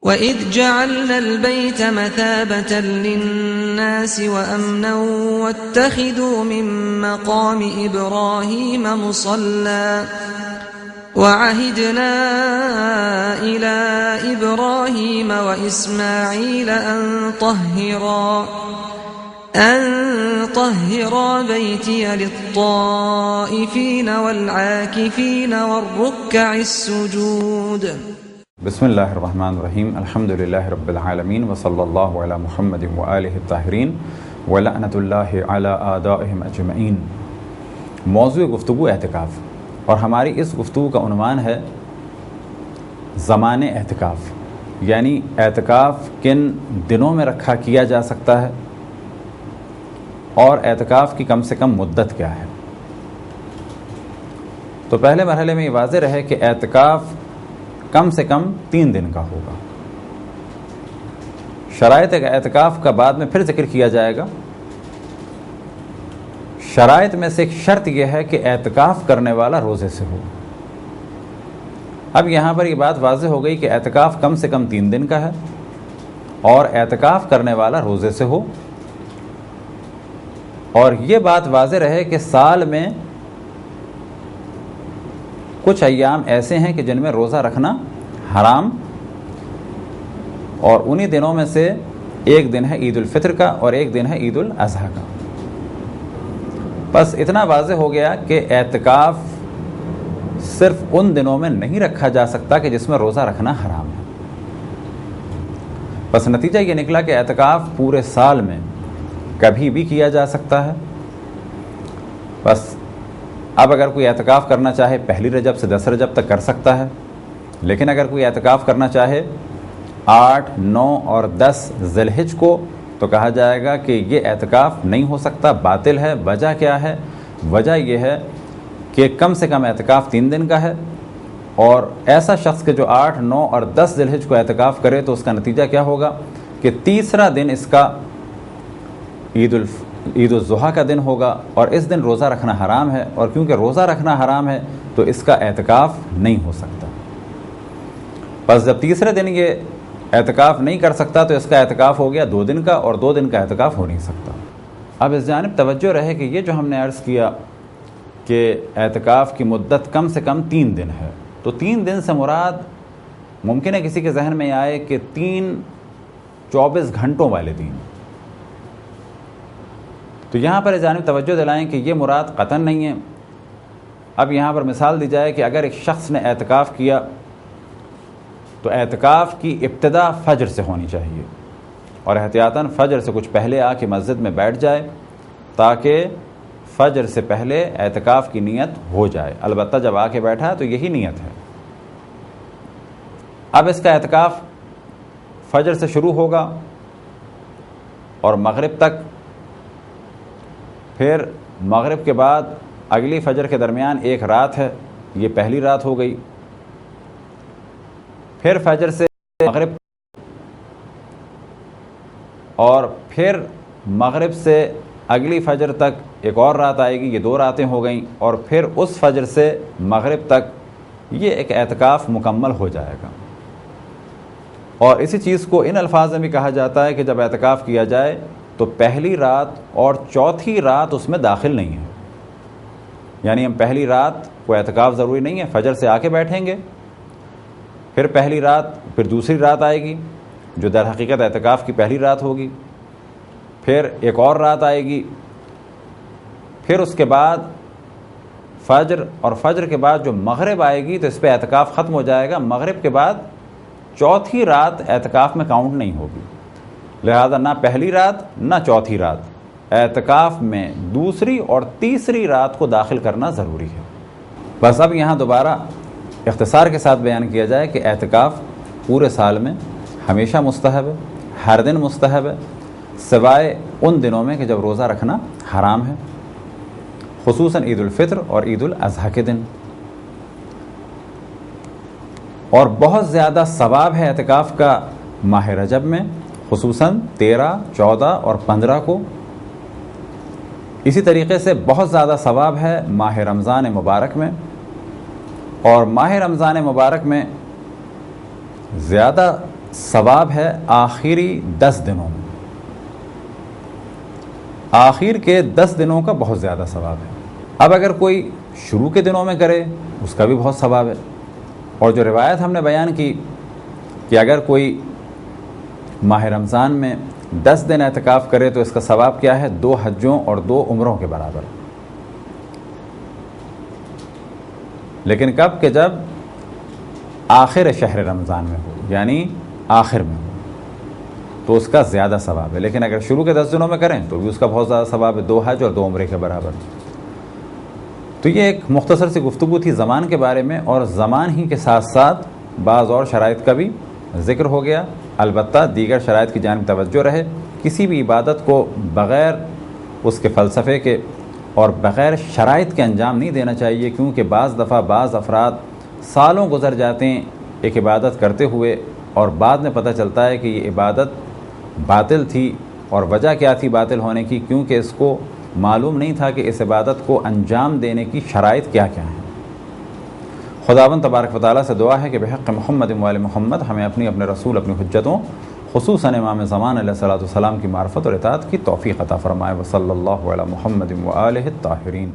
وَإِذْ جَعَلْنَا الْبَيْتَ مَثَابَةً لِلنَّاسِ وَأَمْنًا وَاتَّخِذُوا مِن مَّقَامِ إِبْرَاهِيمَ مُصَلًّى وَعَهِدْنَا إِلَىٰ إِبْرَاهِيمَ وَإِسْمَاعِيلَ أَن طَهِّرَا بَيْتِيَ لِلطَّائِفِينَ وَالْعَاكِفِينَ وَالرُّكَّعِ السُّجُودِ بسم اللہ الرحمن الرحیم الحمد للہ رب العالمین وصلی اللہ علی محمد وآلہ الطاہرین ولعنۃ اللہ علی اعدائہم اجمعین۔ موضوع گفتگو اعتکاف، اور ہماری اس گفتگو کا عنوان ہے زمان اعتکاف، یعنی اعتکاف کن دنوں میں رکھا کیا جا سکتا ہے اور اعتکاف کی کم سے کم مدت کیا ہے۔ تو پہلے مرحلے میں یہ واضح رہے کہ اعتکاف کم سے کم 3 دن کا ہوگا۔ شرائط اعتکاف کا بعد میں پھر ذکر کیا جائے گا۔ شرائط میں سے ایک شرط یہ ہے کہ اعتکاف کرنے والا روزے سے ہو۔ اب یہاں پر یہ بات واضح ہو گئی کہ اعتکاف کم سے کم 3 دن کا ہے اور اعتکاف کرنے والا روزے سے ہو، اور یہ بات واضح رہے کہ سال میں کچھ ایام ایسے ہیں کہ جن میں روزہ رکھنا حرام، اور انہی دنوں میں سے ایک دن ہے عید الفطر کا اور ایک دن ہے عید الاضحیٰ کا۔ بس اتنا واضح ہو گیا کہ اعتکاف صرف ان دنوں میں نہیں رکھا جا سکتا کہ جس میں روزہ رکھنا حرام ہے۔ بس نتیجہ یہ نکلا کہ اعتکاف پورے سال میں کبھی بھی کیا جا سکتا ہے۔ بس اب اگر کوئی اعتکاف کرنا چاہے پہلی رجب سے 10 رجب تک کر سکتا ہے، لیکن اگر کوئی اعتکاف کرنا چاہے 8، 9 اور 10 ذی الحجہ کو تو کہا جائے گا کہ یہ اعتکاف نہیں ہو سکتا، باطل ہے۔ وجہ کیا ہے؟ وجہ یہ ہے کہ کم سے کم اعتکاف 3 دن کا ہے، اور ایسا شخص کہ جو 8، 9 اور 10 ذی الحجہ کو اعتکاف کرے تو اس کا نتیجہ کیا ہوگا کہ تیسرا دن اس کا عید الاضحیٰ کا دن ہوگا، اور اس دن روزہ رکھنا حرام ہے، اور کیونکہ روزہ رکھنا حرام ہے تو اس کا اعتکاف نہیں ہو سکتا۔ بس جب تیسرے دن یہ اعتکاف نہیں کر سکتا تو اس کا اعتکاف ہو گیا 2 دن کا، اور 2 دن کا اعتکاف ہو نہیں سکتا۔ اب اس جانب توجہ رہے کہ یہ جو ہم نے عرض کیا کہ اعتکاف کی مدت کم سے کم 3 دن ہے، تو 3 دن سے مراد ممکن ہے کسی کے ذہن میں آئے کہ 3 24 گھنٹوں والے دن، تو یہاں پر اس جانب توجہ دلائیں کہ یہ مراد قطعاً نہیں ہے۔ اب یہاں پر مثال دی جائے کہ اگر ایک شخص نے اعتکاف کیا تو اعتکاف کی ابتدا فجر سے ہونی چاہیے، اور احتیاطاً فجر سے کچھ پہلے آ کے مسجد میں بیٹھ جائے تاکہ فجر سے پہلے اعتکاف کی نیت ہو جائے۔ البتہ جب آ کے بیٹھا تو یہی نیت ہے۔ اب اس کا اعتکاف فجر سے شروع ہوگا اور مغرب تک، پھر مغرب کے بعد اگلی فجر کے درمیان ایک رات ہے، یہ پہلی رات ہو گئی، پھر فجر سے مغرب، اور پھر مغرب سے اگلی فجر تک ایک اور رات آئے گی، یہ 2 راتیں ہو گئیں، اور پھر اس فجر سے مغرب تک یہ ایک اعتکاف مکمل ہو جائے گا۔ اور اسی چیز کو ان الفاظ میں بھی کہا جاتا ہے کہ جب اعتکاف کیا جائے تو پہلی رات اور چوتھی رات اس میں داخل نہیں ہے، یعنی ہم پہلی رات کو اعتکاف ضروری نہیں ہے، فجر سے آ کے بیٹھیں گے، پھر پہلی رات، پھر دوسری رات آئے گی جو در حقیقت اعتکاف کی پہلی رات ہوگی، پھر ایک اور رات آئے گی، پھر اس کے بعد فجر، اور فجر کے بعد جو مغرب آئے گی تو اس پہ اعتکاف ختم ہو جائے گا۔ مغرب کے بعد چوتھی رات اعتکاف میں کاؤنٹ نہیں ہوگی، لہذا نہ پہلی رات نہ چوتھی رات، اعتکاف میں دوسری اور تیسری رات کو داخل کرنا ضروری ہے۔ بس اب یہاں دوبارہ اختصار کے ساتھ بیان کیا جائے کہ اعتکاف پورے سال میں ہمیشہ مستحب ہے، ہر دن مستحب ہے، سوائے ان دنوں میں کہ جب روزہ رکھنا حرام ہے، خصوصاً عید الفطر اور عید الاضحیٰ کے دن۔ اور بہت زیادہ ثواب ہے اعتکاف کا ماہ رجب میں، خصوصاً 13، 14 اور 15 کو۔ اسی طریقے سے بہت زیادہ ثواب ہے ماہ رمضان مبارک میں، اور ماہ رمضان مبارک میں زیادہ ثواب ہے آخری 10 دنوں میں. آخر کے 10 دنوں کا بہت زیادہ ثواب ہے. اب اگر کوئی شروع کے دنوں میں کرے اس کا بھی بہت ثواب ہے. اور جو روایت ہم نے بیان کی کہ اگر کوئی ماہ رمضان میں 10 دن اعتکاف کرے تو اس کا ثواب کیا ہے؟ 2 حجوں اور 2 عمروں کے برابر. لیکن کب کہ جب آخر شہر رمضان میں ہو، یعنی آخر میں ہو، تو اس کا زیادہ ثواب ہے. لیکن اگر شروع کے 10 دنوں میں کریں تو بھی اس کا بہت زیادہ ثواب ہے، 2 حج اور 2 عمرے کے برابر. تو یہ ایک مختصر سی گفتگو تھی زمان کے بارے میں، اور زمان ہی کے ساتھ ساتھ بعض اور شرائط کا بھی ذکر ہو گیا. البتہ دیگر شرائط کی جانب توجہ رہے. کسی بھی عبادت کو بغیر اس کے فلسفے کے اور بغیر شرائط کے انجام نہیں دینا چاہیے، کیونکہ بعض دفعہ بعض افراد سالوں گزر جاتے ہیں ایک عبادت کرتے ہوئے، اور بعد میں پتہ چلتا ہے کہ یہ عبادت باطل تھی. اور وجہ کیا تھی باطل ہونے کی؟ کیونکہ اس کو معلوم نہیں تھا کہ اس عبادت کو انجام دینے کی شرائط کیا کیا ہیں. خداوند تبارک و تعالیٰ سے دعا ہے کہ بحق محمد و آل محمد ہمیں اپنے رسول، اپنی حجتوں، خصوصاً امام زمان علیہ الصلوۃ والسلام کی معرفت اور اطاعت کی توفیق عطا فرمائے. وصلی اللہ علی محمد و آلہ الطاہرین.